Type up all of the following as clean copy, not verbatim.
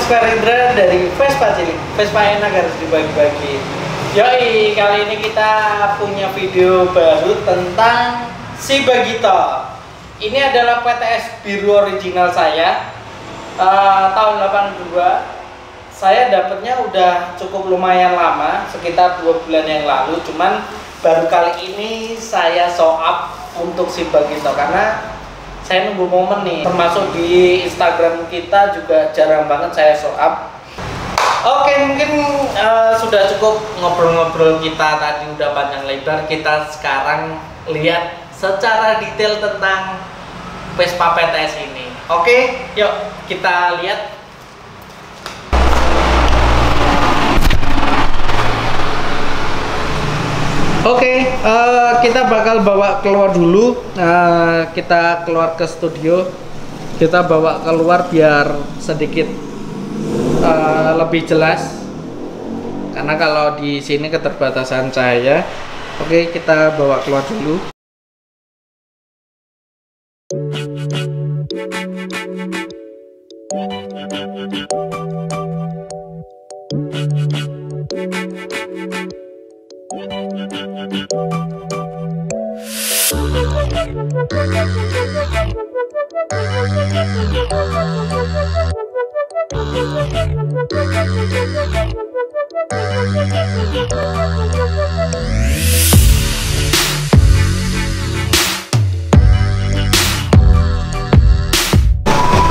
Oscar Indra dari Vespa Cilik. Vespa enak harus dibagi-bagi. Yoi, kali ini kita punya video baru tentang si Bagito. Ini adalah PTS biru original saya tahun 82. Saya dapatnya udah cukup lumayan lama, sekitar 2 bulan yang lalu. Cuman baru kali ini saya show up untuk si Bagito karena saya nunggu momen nih, termasuk di Instagram kita juga jarang banget saya show up. Oke, mungkin sudah cukup ngobrol-ngobrol kita tadi, udah panjang lebar. Kita sekarang lihat secara detail tentang Vespa PTS ini. Oke, yuk kita lihat. Oke, kita bakal bawa keluar dulu. Kita keluar ke studio. Kita bawa keluar biar sedikit lebih jelas. Karena kalau di sini keterbatasan cahaya. Oke, kita bawa keluar dulu.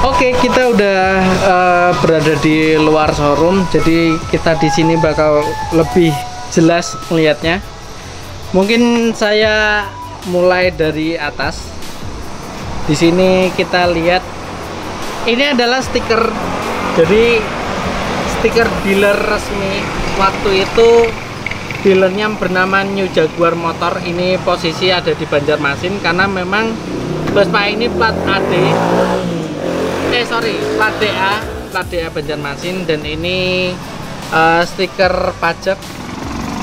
Oke, kita udah berada di luar showroom, jadi kita di sini bakal lebih jelas melihatnya. Mungkin saya mulai dari atas. Di sini kita lihat ini adalah stiker, jadi stiker dealer resmi. Waktu itu dealernya bernama New Jaguar Motor. Ini posisi ada di Banjarmasin karena memang Vespa ini plat AD. Plat DA Banjarmasin, dan ini stiker pajak.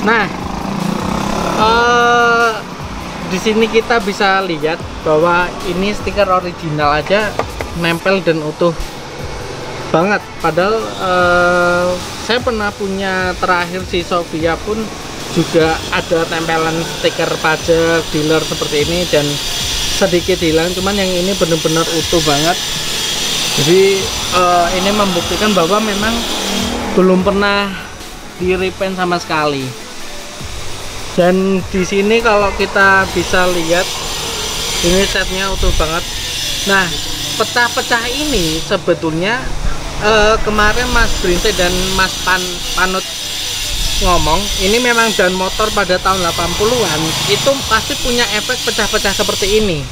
Nah, di sini kita bisa lihat bahwa ini stiker original aja nempel dan utuh banget. Padahal saya pernah punya terakhir si Sofia pun juga ada tempelan stiker pajak dealer seperti ini dan sedikit hilang. Cuman yang ini bener-bener utuh banget. Jadi ini membuktikan bahwa memang belum pernah di repaint sama sekali. Dan di sini kalau kita bisa lihat ini setnya utuh banget. Nah, pecah-pecah ini sebetulnya kemarin Mas Brinte dan Mas Panut ngomong ini memang dan motor pada tahun 80-an itu pasti punya efek pecah-pecah seperti ini.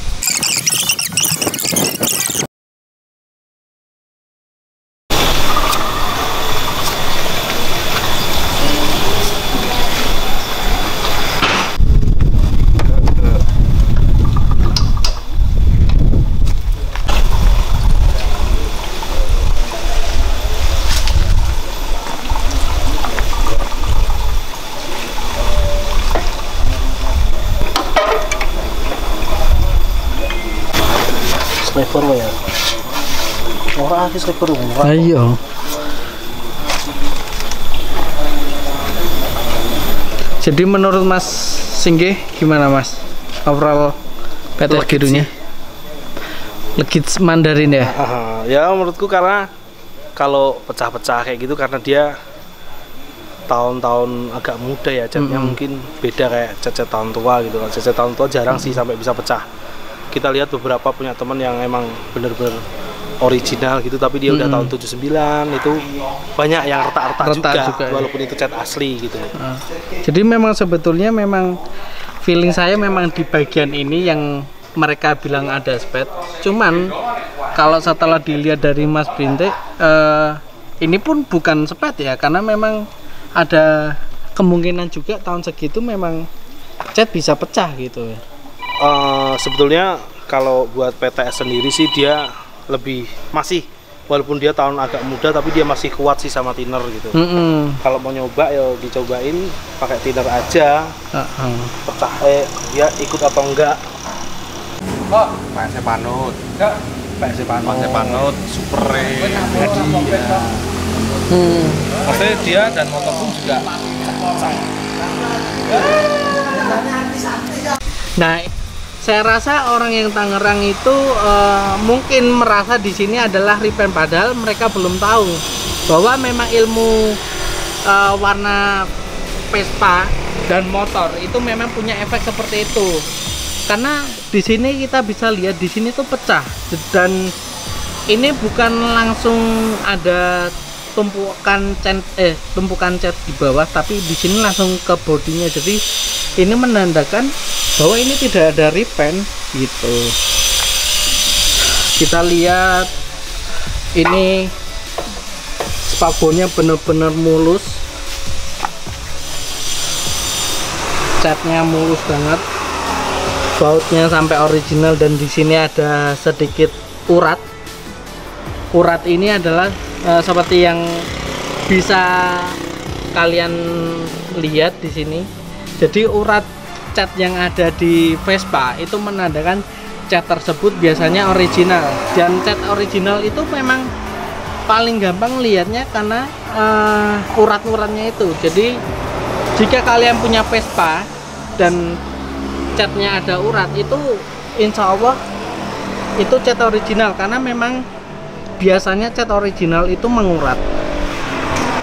Sniper ya. Orang lagi sniper murah. Ayo. Jadi menurut Mas Singgih gimana Mas? Overall PTS birunya? Legit Mandarin ya? Ya menurutku karena kalau pecah-pecah kayak gitu karena dia tahun-tahun agak muda ya, catnya mungkin beda kayak cat tahun tua gitu kan. Cat tahun tua jarang sih sampai bisa pecah. Kita lihat beberapa punya teman yang emang bener-bener original gitu, tapi dia udah tahun 79 itu banyak yang retak-retak juga, walaupun itu cat asli gitu. Jadi memang sebetulnya memang feeling saya memang di bagian ini yang mereka bilang ada spet. Cuman kalau setelah dilihat dari Mas Brinte ini pun bukan spet ya, karena memang ada kemungkinan juga tahun segitu memang cat bisa pecah gitu ya. Sebetulnya kalau buat PTS sendiri sih dia lebih masih, walaupun dia tahun agak muda tapi dia masih kuat sih sama thinner gitu. Kalau mau nyoba ya dicobain pakai thinner aja. Pecah ya ikut atau enggak. Oh, PSC Panut. Enggak. PSC Panut. PSC Panut super ya. Maksudnya dia dan motor pun juga sama. Nah, saya rasa orang yang Tangerang itu mungkin merasa di sini adalah repaint, padahal mereka belum tahu bahwa memang ilmu warna Vespa dan motor itu memang punya efek seperti itu. Karena di sini kita bisa lihat di sini tuh pecah, dan ini bukan langsung ada tumpukan cat di bawah, tapi di sini langsung ke bodinya. Jadi ini menandakan bahwa ini tidak ada repaint gitu. Kita lihat ini spakbornya benar-benar mulus, catnya mulus banget, bautnya sampai original, dan di sini ada sedikit urat. Urat ini adalah seperti yang bisa kalian lihat di sini. Jadi urat cat yang ada di Vespa itu menandakan cat tersebut biasanya original, dan cat original itu memang paling gampang lihatnya karena urat-uratnya itu. Jadi jika kalian punya Vespa dan catnya ada urat, itu insya Allah itu cat original, karena memang biasanya cat original itu mengurat.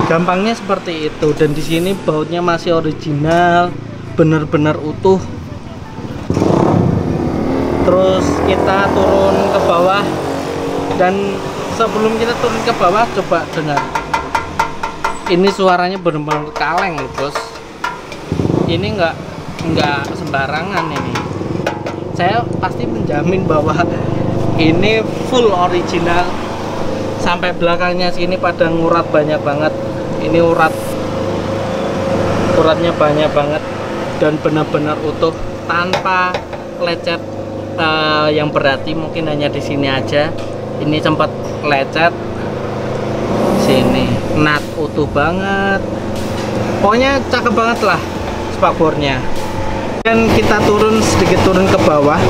Gampangnya seperti itu. Dan di sini bautnya masih original, benar-benar utuh. Terus kita turun ke bawah, dan sebelum kita turun ke bawah coba dengar. Ini suaranya benar-benar kaleng loh, bos. Ini nggak sembarangan ini. Saya pasti menjamin bahwa ini full original. Sampai belakangnya sini pada ngurat banyak banget. Ini uratnya banyak banget dan benar-benar utuh tanpa lecet yang berarti. Mungkin hanya di sini aja. Ini sempat lecet. Sini nut utuh banget. Pokoknya cakep banget lah spakbornya. Dan kita sedikit turun ke bawah.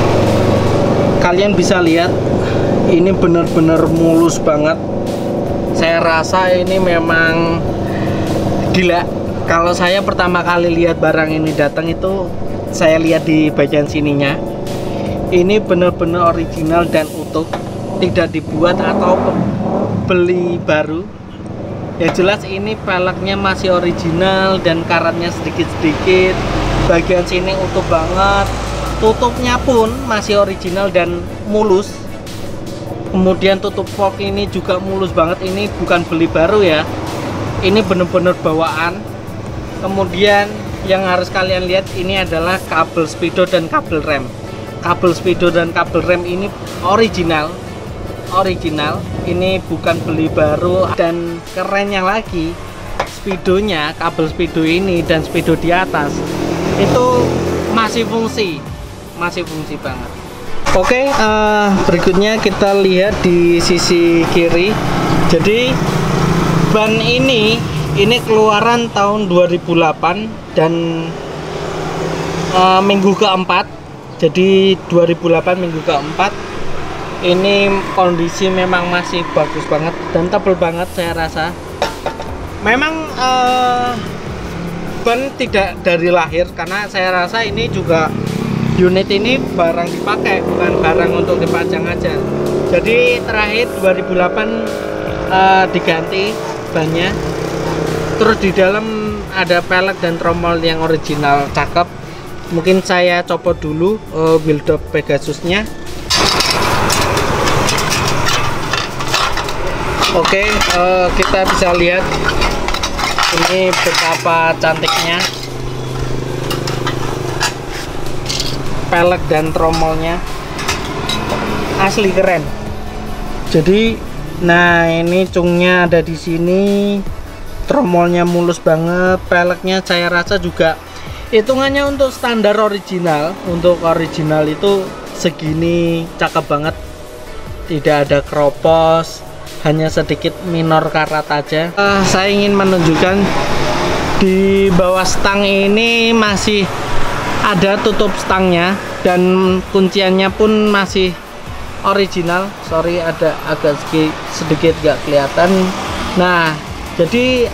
Kalian bisa lihat ini benar-benar mulus banget. Saya rasa ini memang gila. Kalau saya pertama kali lihat barang ini datang itu, saya lihat di bagian sininya. Ini benar-benar original dan utuh, tidak dibuat atau beli baru. Yang jelas ini peleknya masih original dan karatnya sedikit-sedikit. Bagian sini utuh banget. Tutupnya pun masih original dan mulus. Kemudian tutup fork ini juga mulus banget. Ini bukan beli baru ya, ini bener-bener bawaan. Kemudian yang harus kalian lihat ini adalah kabel speedo dan kabel rem. Kabel speedo dan kabel rem ini original. Ini bukan beli baru. Dan kerennya lagi, speedonya, kabel speedo ini dan speedo di atas itu masih fungsi banget. Oke, berikutnya kita lihat di sisi kiri. Jadi ban ini keluaran tahun 2008 dan minggu keempat. Jadi 2008 minggu keempat. Ini kondisi memang masih bagus banget dan tebal banget saya rasa. Memang ban tidak dari lahir, karena saya rasa ini juga unit ini barang dipakai, bukan barang untuk dipajang aja. Jadi terakhir 2008 diganti bannya. Terus di dalam ada pelek dan tromol yang original, cakep. Mungkin saya copot dulu build up Pegasusnya. Oke, kita bisa lihat ini betapa cantiknya pelek dan tromolnya, asli keren. Jadi, nah ini cungnya ada di sini, tromolnya mulus banget, peleknya saya rasa juga hitungannya untuk standar original. Untuk original itu segini cakep banget, tidak ada keropos, hanya sedikit minor karat aja. Saya ingin menunjukkan di bawah stang ini masih ada tutup stangnya dan kunciannya pun masih original. Sorry, ada agak sedikit gak kelihatan. Nah, Jadi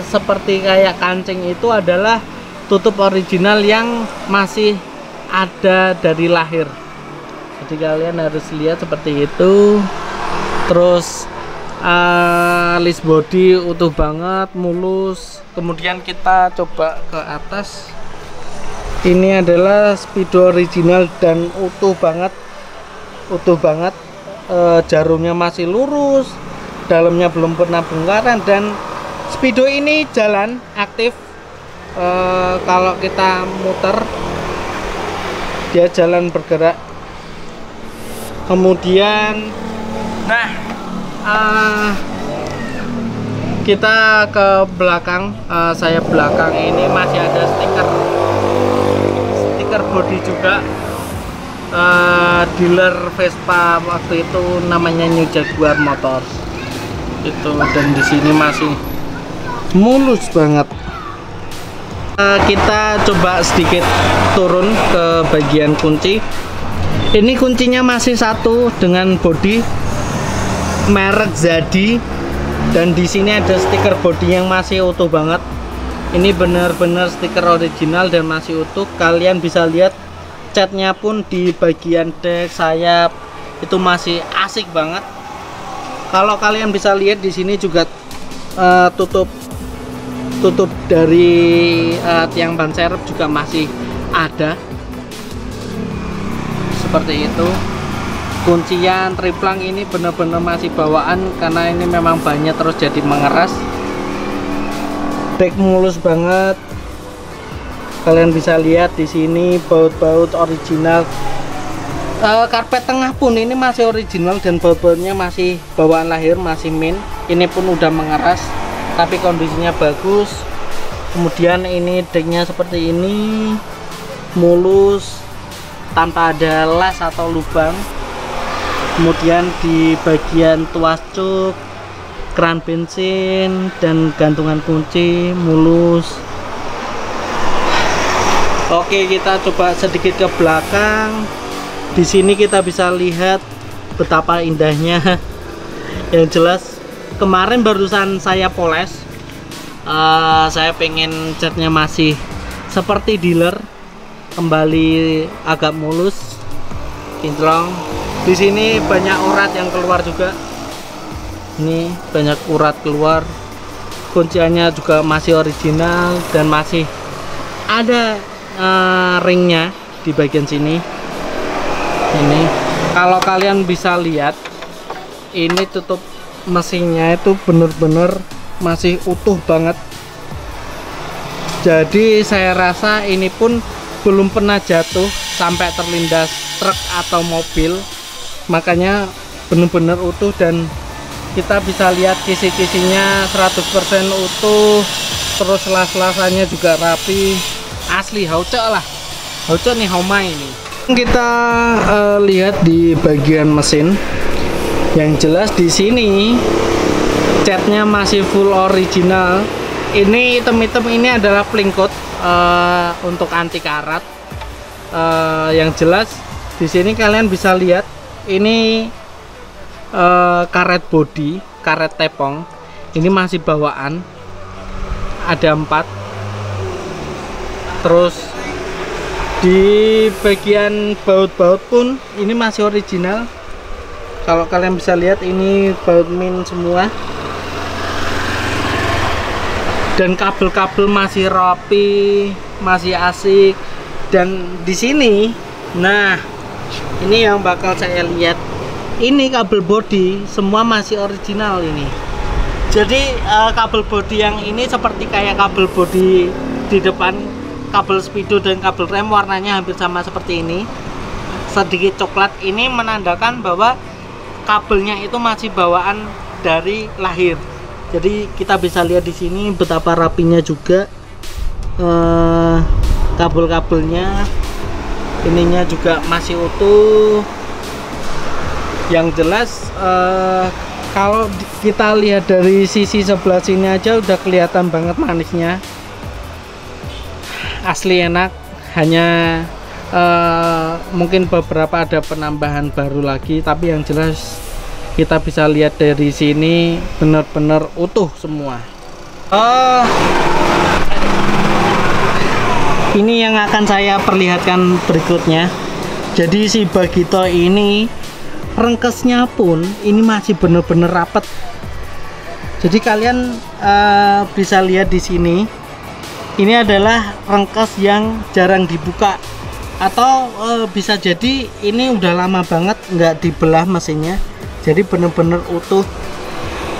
seperti kayak kancing itu adalah tutup original yang masih ada dari lahir. Jadi kalian harus lihat seperti itu. Terus list body utuh banget, mulus. Kemudian kita coba ke atas. Ini adalah Speedo original dan utuh banget, jarumnya masih lurus, dalamnya belum pernah bongkaran, dan Speedo ini jalan aktif. Kalau kita muter dia jalan bergerak. Kemudian kita ke belakang, sayap belakang ini masih ada stiker body juga. Dealer Vespa waktu itu namanya New Jaguar Motors itu, dan di sini masih mulus banget. Kita coba sedikit turun ke bagian kunci. Ini kuncinya masih satu dengan body merek Zadi, dan di sini ada stiker body yang masih utuh banget. Ini benar-benar stiker original dan masih utuh. Kalian bisa lihat catnya pun di bagian dek sayap itu masih asik banget. Kalau kalian bisa lihat di sini juga tutup dari tiang ban serep juga masih ada seperti itu. Kuncian triplang ini benar-benar masih bawaan karena ini memang bannya terus jadi mengeras. Dek mulus banget. Kalian bisa lihat di sini baut-baut original. Karpet tengah pun ini masih original dan baut-bautnya masih bawaan lahir, masih min. Ini pun udah mengeras tapi kondisinya bagus. Kemudian ini deknya seperti ini, mulus tanpa ada las atau lubang. Kemudian di bagian tuas cuk, keran bensin dan gantungan kunci mulus. Oke, kita coba sedikit ke belakang. Di sini kita bisa lihat betapa indahnya. Yang jelas kemarin barusan saya poles. Saya pengen catnya masih seperti dealer, kembali agak mulus, kinclong. Di sini banyak urat yang keluar juga. Ini banyak urat keluar. Kunciannya juga masih original dan masih ada ringnya di bagian sini. Ini kalau kalian bisa lihat, ini tutup mesinnya itu bener-bener masih utuh banget. Jadi saya rasa ini pun belum pernah jatuh sampai terlindas truk atau mobil, makanya bener-bener utuh. Dan kita bisa lihat kisi-kisinya 100% utuh, terus las-lasannya juga rapi, asli haucok lah, haucok nih homai ini. Kita lihat di bagian mesin. Yang jelas di sini catnya masih full original. Ini item-item ini adalah plingkot untuk anti karat. Yang jelas di sini kalian bisa lihat ini karet body, karet tepong. Ini masih bawaan, ada 4. Terus di bagian baut-baut pun ini masih original. Kalau kalian bisa lihat ini baut min semua, dan kabel-kabel masih rapi, masih asik. Dan di sini, nah ini yang bakal saya lihat, ini kabel body semua masih original ini. Jadi kabel body yang ini seperti kayak kabel body di depan, kabel Speedo dan kabel rem warnanya hampir sama seperti ini, sedikit coklat. Ini menandakan bahwa kabelnya itu masih bawaan dari lahir. Jadi kita bisa lihat di sini betapa rapinya juga kabel-kabelnya. Ininya juga masih utuh. Yang jelas kalau kita lihat dari sisi sebelah sini aja udah kelihatan banget manisnya. Asli enak, hanya mungkin beberapa ada penambahan baru lagi, tapi yang jelas kita bisa lihat dari sini benar-benar utuh semua. Ini yang akan saya perlihatkan berikutnya. Jadi si Bagito ini rengkesnya pun ini masih benar-benar rapat. Jadi kalian bisa lihat di sini, ini adalah rengkes yang jarang dibuka, atau bisa jadi ini udah lama banget nggak dibelah mesinnya, jadi benar-benar utuh.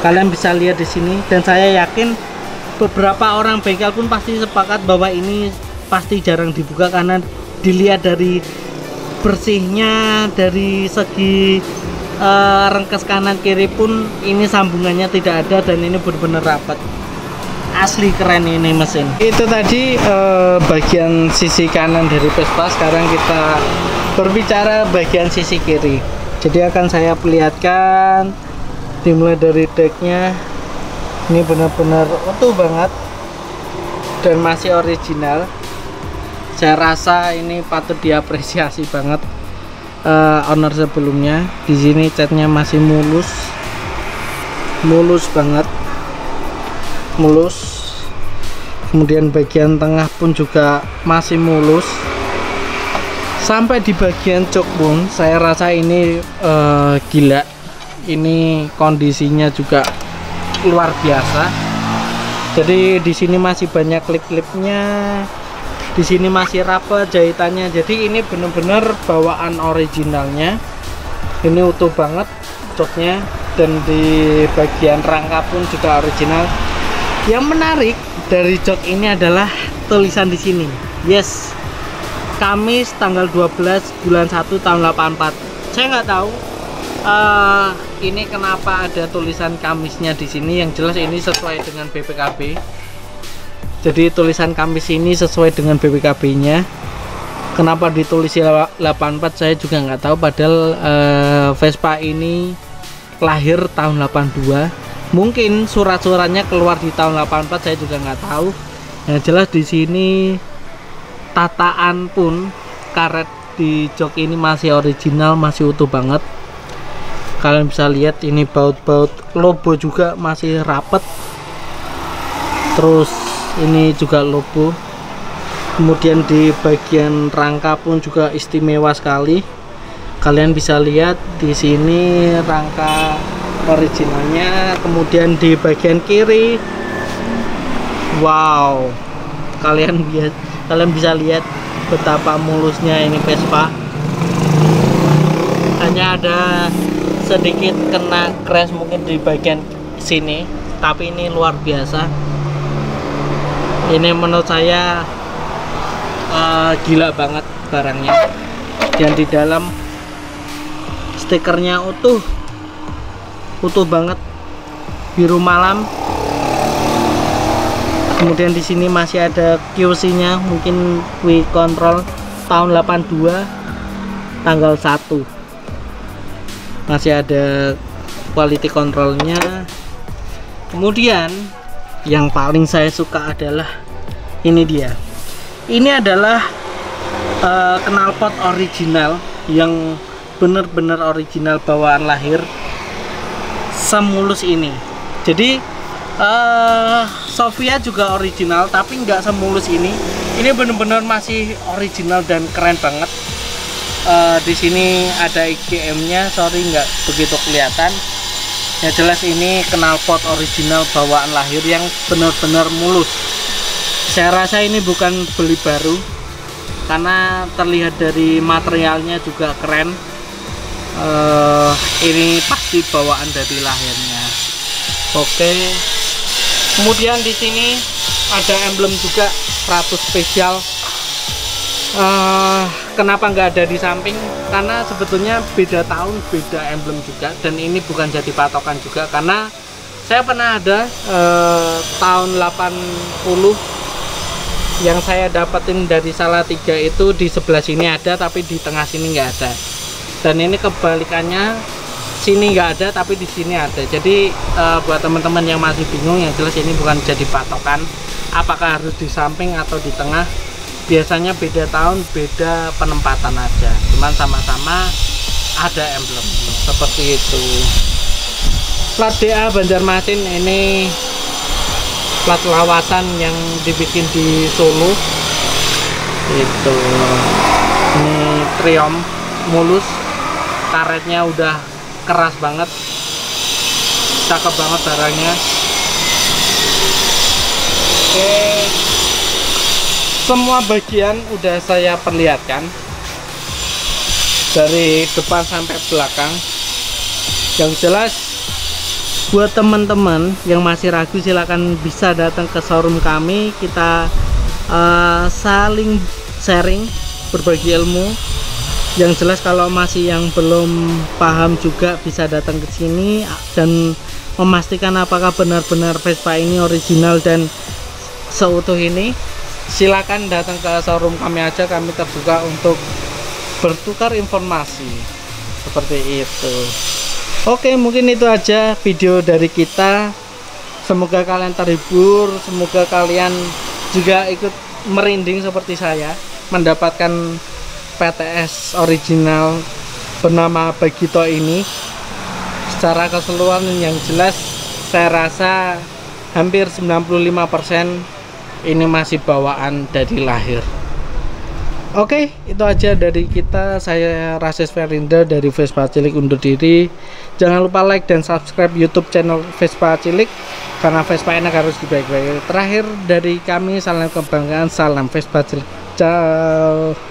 Kalian bisa lihat di sini, dan saya yakin beberapa orang bengkel pun pasti sepakat bahwa ini pasti jarang dibuka karena dilihat dari bersihnya, dari segi rengkes kanan kiri pun ini sambungannya tidak ada, dan ini benar-benar rapat. Asli keren ini mesin. Itu tadi bagian sisi kanan dari Vespa. Sekarang kita berbicara bagian sisi kiri. Jadi akan saya perlihatkan dimulai dari decknya. Ini benar-benar utuh banget dan masih original. Saya rasa ini patut diapresiasi banget owner sebelumnya. Di sini catnya masih mulus banget, mulus. Kemudian bagian tengah pun juga masih mulus. Sampai di bagian jok pun saya rasa ini gila. Ini kondisinya juga luar biasa. Jadi di sini masih banyak klip-klipnya. Di sini masih rapat jahitannya. Jadi ini benar-benar bawaan originalnya. Ini utuh banget joknya, dan di bagian rangka pun juga original. Yang menarik dari jok ini adalah tulisan di sini. Yes, Kamis tanggal 12 bulan 1 tahun 84. Saya nggak tahu ini kenapa ada tulisan Kamisnya di sini. Yang jelas ini sesuai dengan BPKB. Jadi tulisan Kamis ini sesuai dengan BPKB-nya. Kenapa ditulis 84 saya juga nggak tahu. Padahal Vespa ini lahir tahun 82. Mungkin surat-suratnya keluar di tahun 84, saya juga nggak tahu. Yang jelas di sini tataan pun karet di jok ini masih original, masih utuh banget. Kalian bisa lihat ini baut-baut lobo juga masih rapet. Terus ini juga lobo. Kemudian di bagian rangka pun juga istimewa sekali. Kalian bisa lihat di sini rangka originalnya. Kemudian di bagian kiri, wow, kalian bisa lihat betapa mulusnya ini Vespa. Hanya ada sedikit kena crash mungkin di bagian sini, tapi ini luar biasa. Ini menurut saya gila banget barangnya. Dan di dalam stikernya utuh banget, biru malam. Kemudian di sini masih ada QC-nya, mungkin Quick Control tahun 82 tanggal 1. Masih ada quality controlnya. Kemudian yang paling saya suka adalah ini dia. Ini adalah knalpot original yang benar-benar original bawaan lahir, semulus ini. Jadi Sofia juga original tapi nggak semulus ini. Ini benar-benar masih original dan keren banget. Di sini ada IGM-nya, sorry nggak begitu kelihatan. Ya jelas ini knalpot original bawaan lahir yang benar-benar mulus. Saya rasa ini bukan beli baru karena terlihat dari materialnya juga keren. Ini pasti bawaan dari lahirnya. Oke. Kemudian di sini ada emblem juga 100 spesial. Kenapa nggak ada di samping? Karena sebetulnya beda tahun, beda emblem juga, dan ini bukan jadi patokan juga. Karena saya pernah ada tahun 80 yang saya dapetin dari Salatiga itu di sebelah sini ada, tapi di tengah sini nggak ada. Dan ini kebalikannya, sini nggak ada tapi di sini ada. Jadi buat teman-teman yang masih bingung, yang jelas ini bukan jadi patokan apakah harus di samping atau di tengah. Biasanya beda tahun, beda penempatan aja, cuman sama-sama ada emblem seperti itu. plat DA Banjarmasin, ini plat lawasan yang dibikin di Solo. Itu ini Triumph mulus, karetnya udah keras banget, cakep banget barangnya. Oke, semua bagian udah saya perlihatkan dari depan sampai belakang. Yang jelas buat teman-teman yang masih ragu, silahkan bisa datang ke showroom kami. Kita saling sharing, berbagi ilmu. Yang jelas kalau masih yang belum paham juga bisa datang ke sini dan memastikan apakah benar-benar Vespa ini original dan seutuh ini. Silakan datang ke showroom kami aja, kami terbuka untuk bertukar informasi seperti itu. Oke, mungkin itu aja video dari kita. Semoga kalian terhibur, semoga kalian juga ikut merinding seperti saya mendapatkan PTS original bernama Bagito ini. Secara keseluruhan yang jelas saya rasa hampir 95% ini masih bawaan dari lahir. Oke, itu aja dari kita. Saya Rases Ferinda dari Vespa Cilik undur diri. Jangan lupa like dan subscribe YouTube channel Vespa Cilik, karena Vespa enak harus dibaik-baik. Terakhir dari kami, salam kebanggaan, salam Vespa Cilik. Ciao.